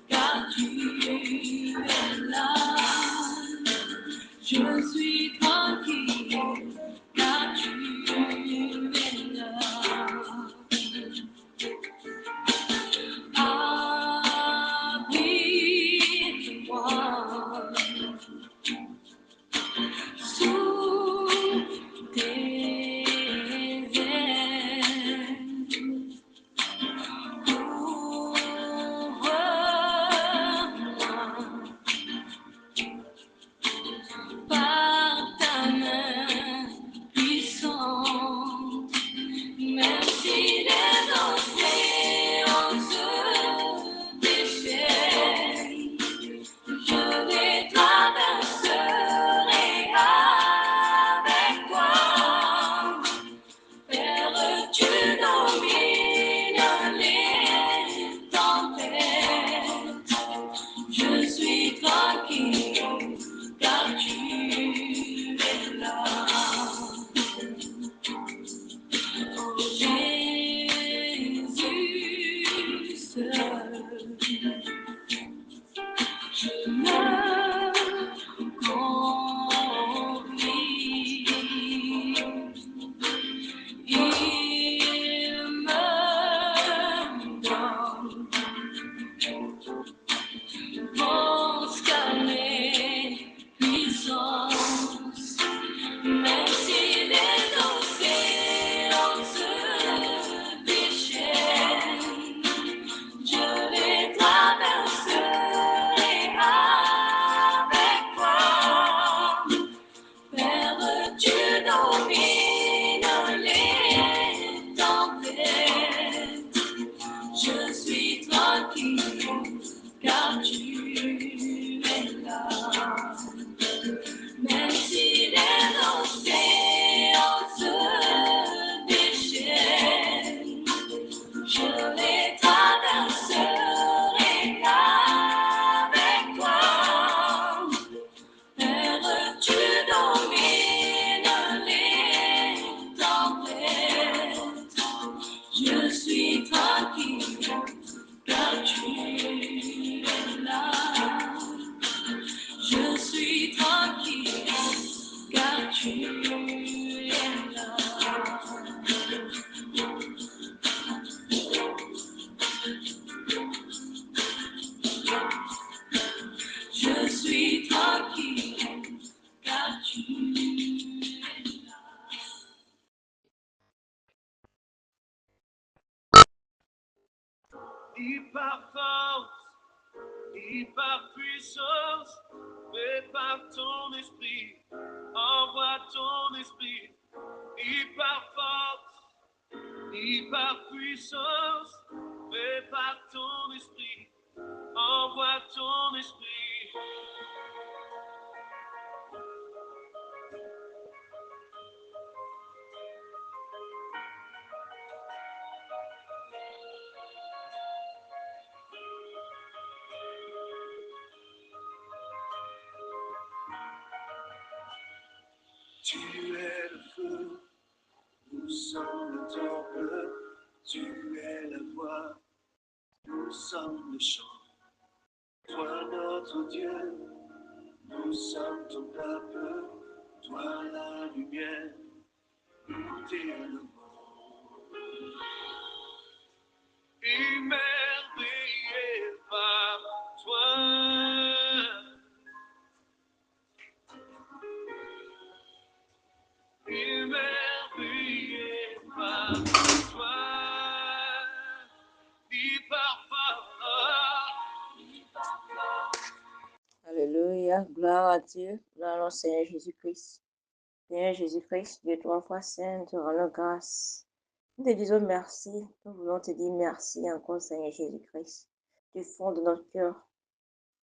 car tu es là. Je suis tranquille, car tu es là. Abrite-moi sous tes ailes. Ouvre-moi par ta main puissante. Merci des océans se déchaînent. Je les traverserai avec toi. Père, tu domines les tempêtes. Je suis tranquille, car tu es là. Oh Jésus, seul, je me confie. Il me donne force, calme et puissance. Même si les océans se déchaînent, je les traverserai avec toi. Père, tu domines les tempêtes. Je suis tranquille, car tu es là. Même si les océans se déchaînent, je les traverserai avec toi. Père, tu domines les tempêtes. Je suis tranquille, car tu es là. Je suis tranquille, car tu es là. Je suis tranquille, car tu es là. Ni par force, ni par puissance, mais par ton esprit. Envoie ton esprit. Ni par force, ni par puissance, mais par ton esprit. Envoie ton esprit. Tu es le feu, nous sommes le temple. Tu es la voix, nous sommes le chant. Toi notre Dieu, nous sommes ton peuple. Toi la lumière, nous t'élevons. Émerveillé par toi. Émerveillé par toi. Dis parfois. Alléluia, gloire à Dieu, gloire au Seigneur Jésus-Christ. Seigneur Jésus-Christ, Dieu trois fois saint, te rendons grâce. Nous te disons merci, nous voulons te dire merci encore, Seigneur Jésus-Christ, du fond de notre cœur.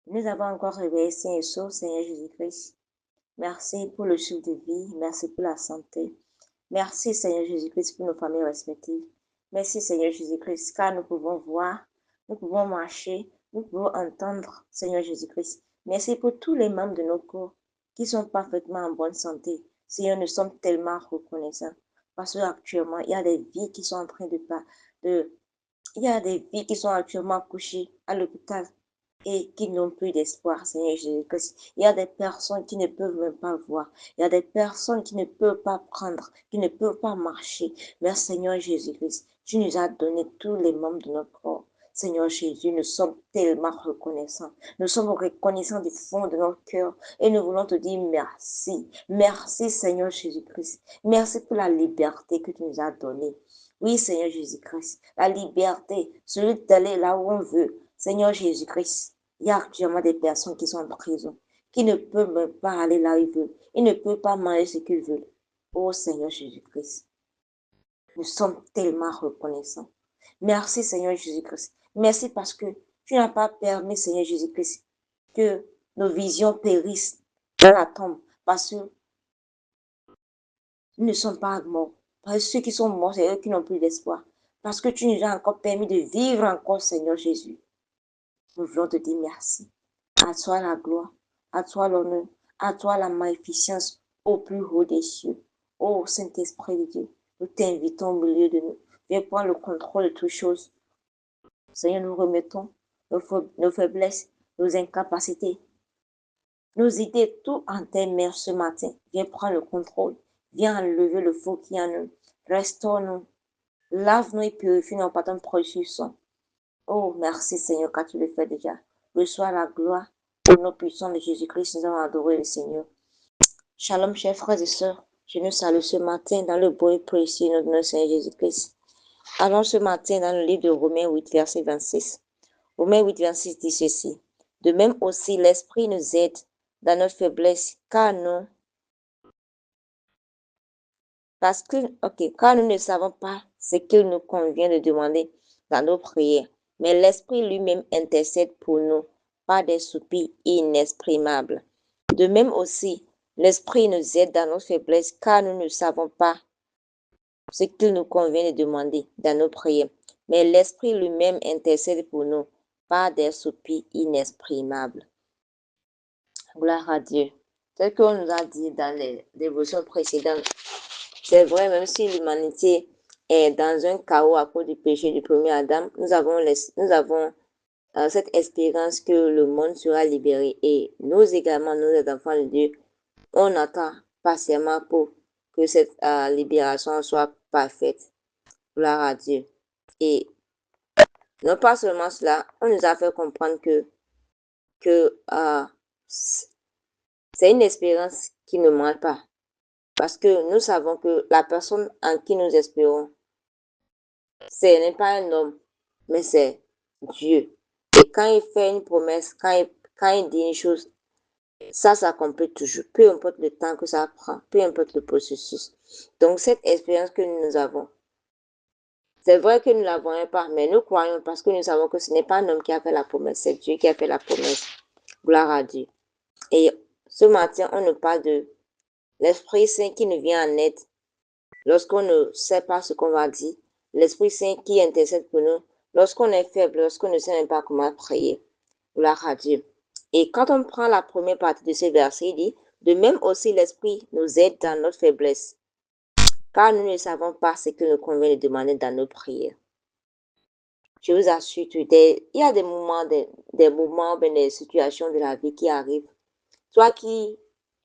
Nous avons encore réveillé saint et sauf, Seigneur Jésus-Christ. Merci pour le souffle de vie, merci pour la santé. Merci, Seigneur Jésus-Christ, pour nos familles respectives. Merci, Seigneur Jésus-Christ, car nous pouvons voir, nous pouvons marcher, nous pouvons entendre, Seigneur Jésus-Christ. Merci pour tous les membres de nos corps qui sont parfaitement en bonne santé. Seigneur, nous sommes tellement reconnaissants parce qu'actuellement, il y a des vies qui sont en train de Il y a des vies qui sont actuellement couchées à l'hôpital et qui n'ont plus d'espoir, Seigneur Jésus-Christ. Il y a des personnes qui ne peuvent même pas voir. Il y a des personnes qui ne peuvent pas prendre, qui ne peuvent pas marcher. Mais Seigneur Jésus-Christ, tu nous as donné tous les membres de notre corps. Seigneur Jésus, nous sommes tellement reconnaissants. Nous sommes reconnaissants du fond de notre cœur et nous voulons te dire merci. Merci Seigneur Jésus-Christ. Merci pour la liberté que tu nous as donnée. Oui Seigneur Jésus-Christ, la liberté, celui d'aller là où on veut. Seigneur Jésus-Christ, il y a actuellement des personnes qui sont en prison, qui ne peuvent même pas aller là où ils veulent. Ils ne peuvent pas manger ce qu'ils veulent. Oh Seigneur Jésus-Christ, nous sommes tellement reconnaissants. Merci Seigneur Jésus-Christ. Merci parce que tu n'as pas permis, Seigneur Jésus-Christ, que nos visions périssent dans la tombe. Parce que nous ne sommes pas morts. Parce que ceux qui sont morts, c'est eux qui n'ont plus d'espoir. Parce que tu nous as encore permis de vivre encore, Seigneur Jésus. Nous voulons te dire merci. À toi la gloire, à toi l'honneur, à toi la magnificence au plus haut des cieux. Ô Saint-Esprit de Dieu, nous t'invitons au milieu de nous. Viens prendre le contrôle de toutes choses. Seigneur, nous remettons nos faiblesses, nos incapacités, nos idées, tout en tes mains ce matin. Viens prendre le contrôle. Viens enlever le faux qui est en nous. Restaure-nous. Lave-nous et purifie-nous par ton précieux sang. Oh, merci Seigneur, car tu le fais déjà. Reçois la gloire. Au nom puissant de Jésus-Christ, nous allons adorer le Seigneur. Shalom, chers frères et sœurs. Je nous salue ce matin dans le beau et précieux nom de notre Seigneur Jésus-Christ. Allons ce matin dans le livre de Romains 8, verset 26. Romains 8, 26 dit ceci. De même aussi, l'Esprit nous aide dans notre faiblesse, car nous ne savons pas ce qu'il nous convient de demander dans nos prières, mais l'Esprit lui-même intercède pour nous par des soupirs inexprimables. De même aussi, l'Esprit nous aide dans nos faiblesses, car nous ne savons pas ce qu'il nous convient de demander dans nos prières, mais l'Esprit lui-même intercède pour nous par des soupirs inexprimables. Gloire à Dieu. Tel qu'on nous a dit dans les dévotions précédentes, c'est vrai, même si l'humanité est dans un chaos à cause du péché du premier Adam, nous avons cette espérance que le monde sera libéré. Et nous également, nous les enfants de Dieu, on attend patiemment pour que cette libération soit parfaite. Gloire à Dieu. Et non pas seulement cela, on nous a fait comprendre que c'est une espérance qui ne ment pas. Parce que nous savons que la personne en qui nous espérons, ce n'est pas un homme, mais c'est Dieu. Et quand il fait une promesse, quand il dit une chose, ça s'accomplit toujours, peu importe le temps que ça prend, peu importe le processus. Donc cette expérience que nous avons, c'est vrai que nous ne la voyons pas, mais nous croyons parce que nous savons que ce n'est pas un homme qui a fait la promesse, c'est Dieu qui a fait la promesse. Gloire à Dieu. Et ce matin, on nous parle de l'Esprit Saint qui nous vient en aide lorsqu'on ne sait pas ce qu'on va dire. L'Esprit Saint qui intercède pour nous lorsqu'on est faible, lorsqu'on ne sait même pas comment prier. Gloire à Dieu. Et quand on prend la première partie de ce verset, il dit, de même aussi l'Esprit nous aide dans notre faiblesse, car nous ne savons pas ce que nous convient de demander dans nos prières. Je vous assure, il y a des moments, des situations de la vie qui arrivent. Toi qui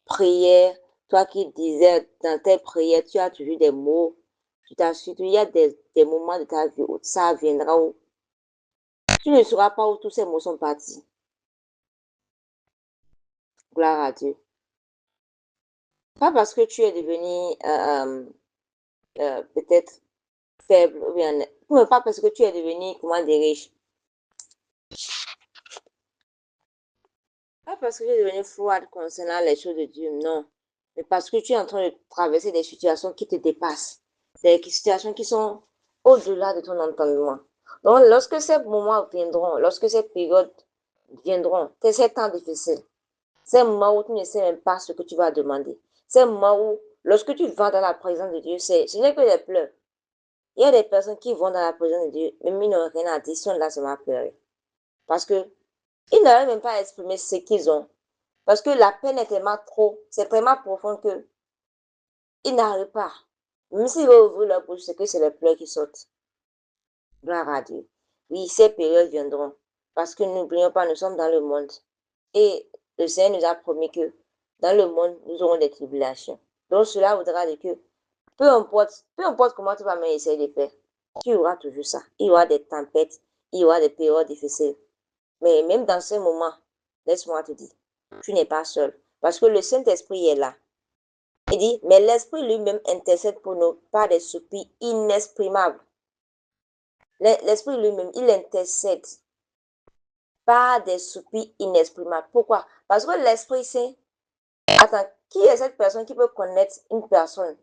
priais, toi qui disais dans tes prières, tu as toujours des mots. Je t'assure, il y a des moments de ta vie où ça viendra où tu ne sauras pas où tous ces mots sont partis. Gloire à Dieu. Pas parce que tu es devenu peut-être faible, ou bien, pas parce que tu es devenu, comment dirais-je, pas parce que tu es devenu froide concernant les choses de Dieu, non. Mais parce que tu es en train de traverser des situations qui te dépassent. Des situations qui sont au-delà de ton entendement. Donc, lorsque ces moments viendront, lorsque ces périodes viendront, ces temps difficiles, ces moments où tu ne sais même pas ce que tu vas demander, ces moments où, lorsque tu vas dans la présence de Dieu, ce n'est que des pleurs. Il y a des personnes qui vont dans la présence de Dieu, même ils n'ont rien à dire, ils sont là seulement à pleurer. Parce que ils n'arrivent même pas à exprimer ce qu'ils ont. Parce que la peine est tellement trop, c'est tellement profond que ils n'arrivent pas. Même s'ils veulent ouvrir leur bouche, c'est que c'est les pleurs qui sortent. Gloire à Dieu. Oui, ces périodes viendront. Parce que n'oublions pas, nous sommes dans le monde. Et le Seigneur nous a promis que dans le monde, nous aurons des tribulations. Donc cela voudra dire que peu importe comment tu vas même essayer de faire, tu auras toujours ça. Il y aura des tempêtes, il y aura des périodes difficiles. Mais même dans ces moments, laisse-moi te dire, tu n'es pas seul. Parce que le Saint-Esprit est là. Il dit, mais l'Esprit lui-même intercède pour nous par des soupirs inexprimables. L'Esprit lui-même, il intercède par des soupirs inexprimables. Pourquoi? Parce que l'Esprit Saint, attends, qui est cette personne qui peut connaître une personne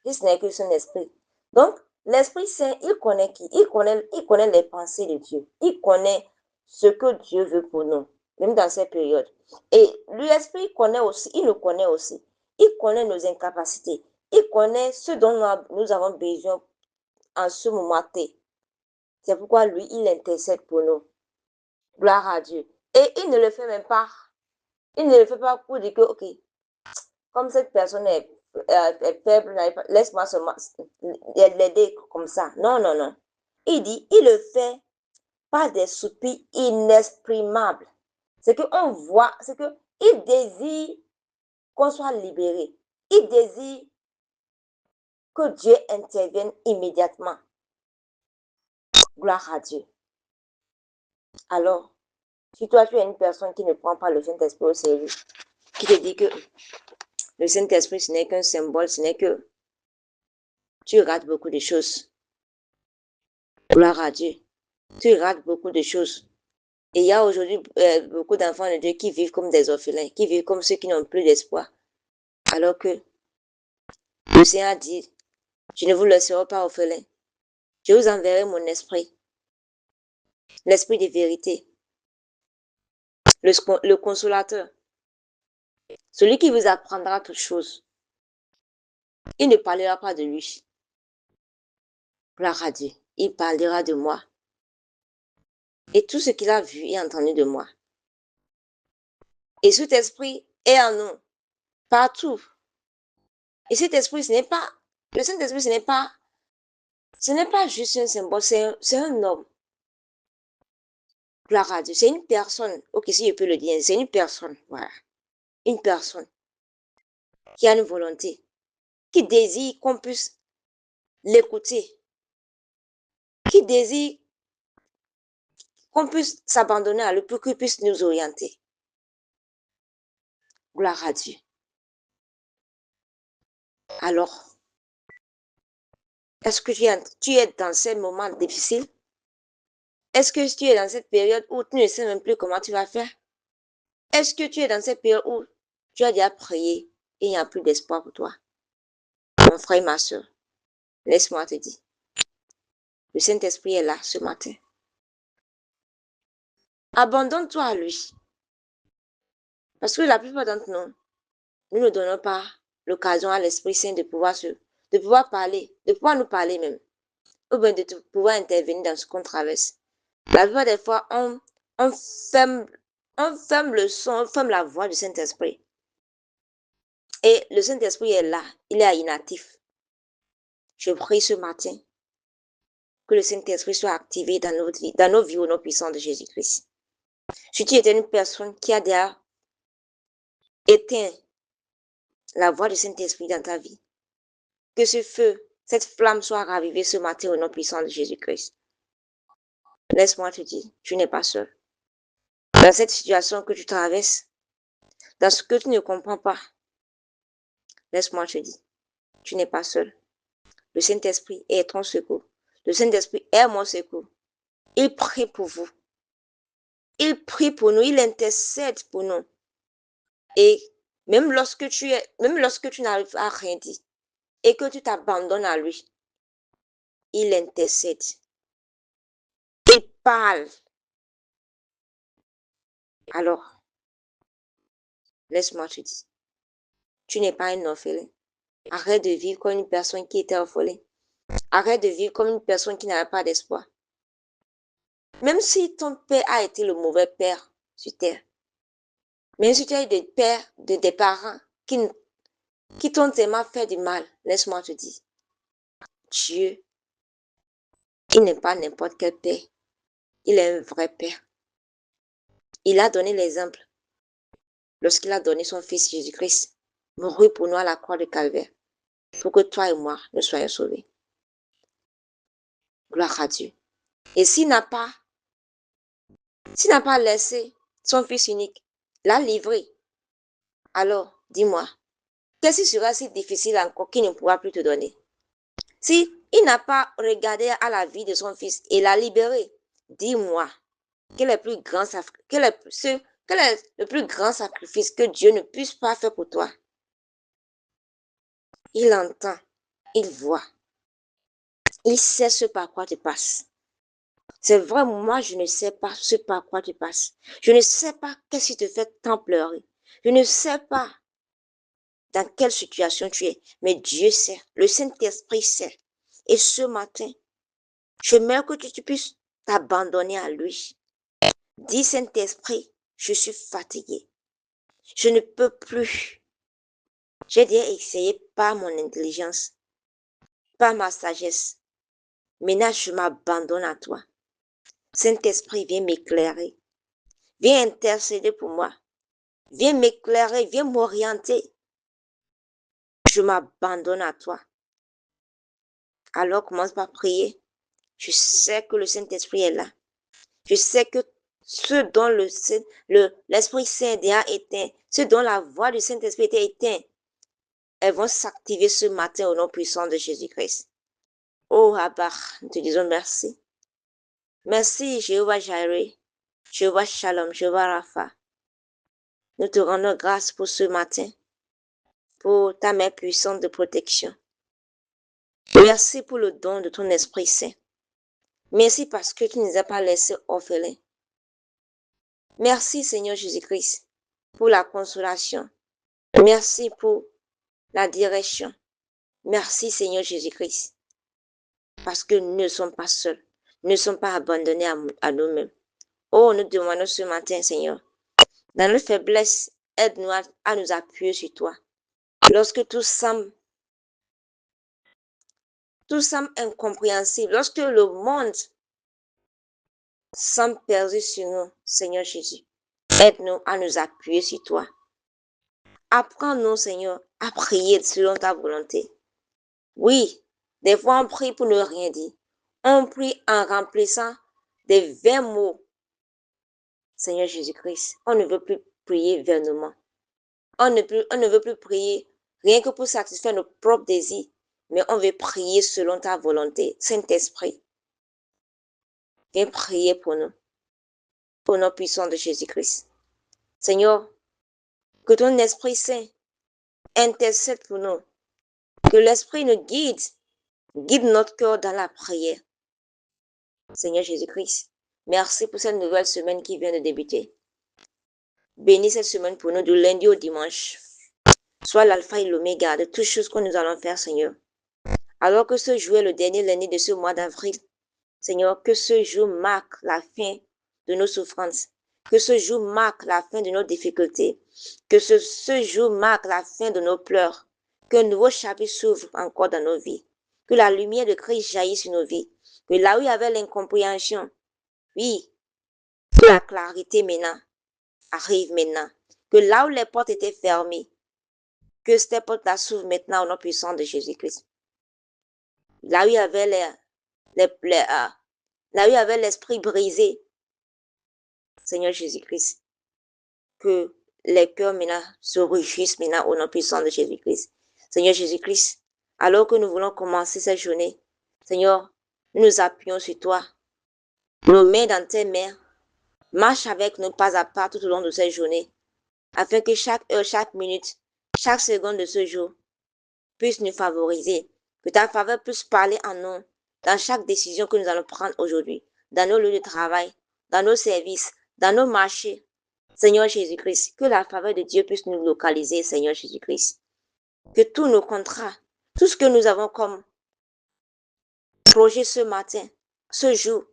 si ce n'est que son esprit? Donc, l'Esprit Saint, il connaît qui? Il connaît les pensées de Dieu. Il connaît ce que Dieu veut pour nous, même dans cette période. Et l'Esprit connaît aussi, il nous connaît aussi. Il connaît nos incapacités. Il connaît ce dont nous avons besoin en ce moment T. C'est pourquoi lui, il intercède pour nous. Gloire à Dieu. Et il ne le fait même pas. Il ne le fait pas pour dire que, ok, comme cette personne est faible, laisse-moi seulement l'aider comme ça. Non, non, non. Il dit, il le fait par des soupirs inexprimables. C'est qu'on voit, c'est qu'il désire qu'on soit libéré. Il désire que Dieu intervienne immédiatement. Gloire à Dieu. Alors, si toi tu es une personne qui ne prend pas le Saint-Esprit au sérieux, qui te dit que le Saint-Esprit ce n'est qu'un symbole, ce n'est que tu rates beaucoup de choses. Gloire à Dieu. Tu rates beaucoup de choses. Et il y a aujourd'hui beaucoup d'enfants de Dieu qui vivent comme des orphelins, qui vivent comme ceux qui n'ont plus d'espoir. Alors que le Seigneur a dit, je ne vous laisserai pas orphelins. Je vous enverrai mon esprit, l'esprit de vérité, le consolateur, celui qui vous apprendra toutes choses. Il ne parlera pas de lui. Gloire à Dieu. Il parlera de moi. Et tout ce qu'il a vu et entendu de moi. Et cet esprit est en nous, partout. Et cet esprit, le Saint-Esprit, ce n'est pas juste un symbole, c'est un homme. Gloire à Dieu. C'est une personne. Ok, si je peux le dire, c'est une personne. Voilà. Une personne qui a une volonté, qui désire qu'on puisse l'écouter, qui désire qu'on puisse s'abandonner à lui pour qu'il puisse nous orienter. Gloire à Dieu. Alors, est-ce que tu es dans ces moments difficiles? Est-ce que tu es dans cette période où tu ne sais même plus comment tu vas faire? Est-ce que tu es dans cette période où tu as déjà prié et il n'y a plus d'espoir pour toi? Mon frère et ma soeur, laisse-moi te dire, le Saint-Esprit est là ce matin. Abandonne-toi à lui. Parce que la plupart d'entre nous, nous ne donnons pas l'occasion à l'Esprit Saint de pouvoir parler, de pouvoir nous parler même, ou bien de pouvoir intervenir dans ce qu'on traverse. La plupart des fois, on ferme le son, on ferme la voix du Saint-Esprit. Et le Saint-Esprit est là, il est inactif. Je prie ce matin que le Saint-Esprit soit activé dans nos vies au nom puissant de Jésus-Christ. Si tu étais une personne qui a déjà éteint la voix du Saint-Esprit dans ta vie, que ce feu, cette flamme soit ravivée ce matin au nom puissant de Jésus-Christ. Laisse-moi te dire, tu n'es pas seul. Dans cette situation que tu traverses, dans ce que tu ne comprends pas, laisse-moi te dire, tu n'es pas seul. Le Saint-Esprit est ton secours. Le Saint-Esprit est mon secours. Il prie pour vous. Il prie pour nous, il intercède pour nous. Et même lorsque tu n'arrives à rien dire et que tu t'abandonnes à lui, il intercède. Il parle. Alors, laisse-moi te dire, tu n'es pas un orphelin. Arrête de vivre comme une personne qui était orpheline. Arrête de vivre comme une personne qui n'avait pas d'espoir. Même si ton père a été le mauvais père sur terre, même si tu as eu des parents qui t'ont tellement fait du mal, laisse-moi te dire, Dieu, il n'est pas n'importe quel père. Il est un vrai Père. Il a donné l'exemple lorsqu'il a donné son Fils Jésus-Christ, mourut pour nous à la croix de Calvaire, pour que toi et moi nous soyons sauvés. Gloire à Dieu. Et s'il n'a pas laissé son Fils unique, l'a livré, alors dis-moi, qu'est-ce qui sera si difficile encore qu'il ne pourra plus te donner? Si il n'a pas regardé à la vie de son Fils et l'a libéré, dis-moi, quel est le plus grand sacrifice que Dieu ne puisse pas faire pour toi? Il entend, il voit, il sait ce par quoi tu passes. C'est vrai, moi, je ne sais pas ce par quoi tu passes. Je ne sais pas qu'est-ce qui te fait tant pleurer. Je ne sais pas dans quelle situation tu es, mais Dieu sait, le Saint-Esprit sait. Et ce matin, je mets que tu puisses t'abandonner à lui. Dis, Saint-Esprit, je suis fatigué. Je ne peux plus. J'ai déjà essayé par mon intelligence, par ma sagesse. Maintenant, je m'abandonne à toi. Saint-Esprit, viens m'éclairer. Viens intercéder pour moi. Viens m'éclairer, viens m'orienter. Je m'abandonne à toi. Alors commence par prier. Je sais que le Saint-Esprit est là. Je sais que ce dont l'Esprit Saint a éteint, ce dont la voix du Saint-Esprit était éteinte, elles vont s'activer ce matin au nom puissant de Jésus-Christ. Oh Abba, nous te disons merci. Merci Jéhovah Jireh, Jéhovah Shalom, Jéhovah Rapha. Nous te rendons grâce pour ce matin, pour ta main puissante de protection. Merci pour le don de ton Esprit Saint. Merci parce que tu ne nous as pas laissés orphelins. Merci Seigneur Jésus-Christ pour la consolation. Merci pour la direction. Merci Seigneur Jésus-Christ parce que nous ne sommes pas seuls. Nous ne sommes pas abandonnés à nous-mêmes. Oh, nous demandons ce matin Seigneur, dans notre faiblesse, aide-nous à nous appuyer sur toi. Lorsque tout semble incompréhensible, lorsque le monde semble perdu sur nous, Seigneur Jésus, aide-nous à nous appuyer sur toi. Apprends-nous, Seigneur, à prier selon ta volonté. Oui, des fois on prie pour ne rien dire. On prie en remplissant des vains mots. Seigneur Jésus-Christ, on ne veut plus prier vainement. On ne veut plus prier rien que pour satisfaire nos propres désirs, mais on veut prier selon ta volonté. Saint-Esprit, viens prier pour nous, au nom puissant de Jésus-Christ. Seigneur, que ton Esprit Saint intercède pour nous, que l'Esprit nous guide notre cœur dans la prière. Seigneur Jésus-Christ, merci pour cette nouvelle semaine qui vient de débuter. Bénis cette semaine pour nous du lundi au dimanche. Sois l'alpha et l'oméga de toutes choses que nous allons faire, Seigneur. Alors que ce jour est le dernier lundi de ce mois d'avril, Seigneur, que ce jour marque la fin de nos souffrances, que ce jour marque la fin de nos difficultés, que ce jour marque la fin de nos pleurs, qu'un nouveau chapitre s'ouvre encore dans nos vies, que la lumière de Christ jaillisse sur nos vies, que là où il y avait l'incompréhension, oui, que la clarité maintenant arrive maintenant, que là où les portes étaient fermées, que ces portes-là s'ouvrent maintenant au nom puissant de Jésus-Christ. Là où il y avait là où il y avait l'esprit brisé, Seigneur Jésus-Christ, que les cœurs maintenant se réjouissent maintenant au nom puissant de Jésus-Christ. Seigneur Jésus-Christ, alors que nous voulons commencer cette journée, Seigneur, nous nous appuyons sur toi, nos mains dans tes mains, marche avec nous pas à pas tout au long de cette journée, afin que chaque heure, chaque minute, chaque seconde de ce jour puisse nous favoriser, que ta faveur puisse parler en nous dans chaque décision que nous allons prendre aujourd'hui, dans nos lieux de travail, dans nos services, dans nos marchés. Seigneur Jésus-Christ, que la faveur de Dieu puisse nous localiser, Seigneur Jésus-Christ. Que tous nos contrats, tout ce que nous avons comme projet ce matin, ce jour,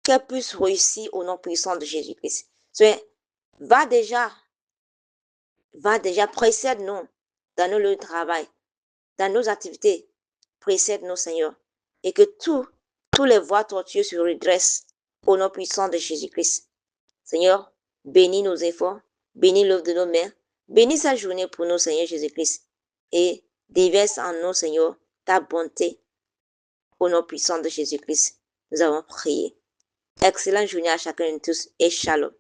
qu'elle puisse réussir au nom puissant de Jésus-Christ. Va déjà, précède-nous dans nos lieux de travail, dans nos activités, précède-nous, Seigneur, et que tout Tous les voies tortueuses se redressent au nom puissant de Jésus-Christ. Seigneur, bénis nos efforts, bénis l'œuvre de nos mains, bénis sa journée pour nous, Seigneur Jésus-Christ, et déverse en nous, Seigneur, ta bonté au nom puissant de Jésus-Christ. Nous avons prié. Excellente journée à chacun de tous et shalom.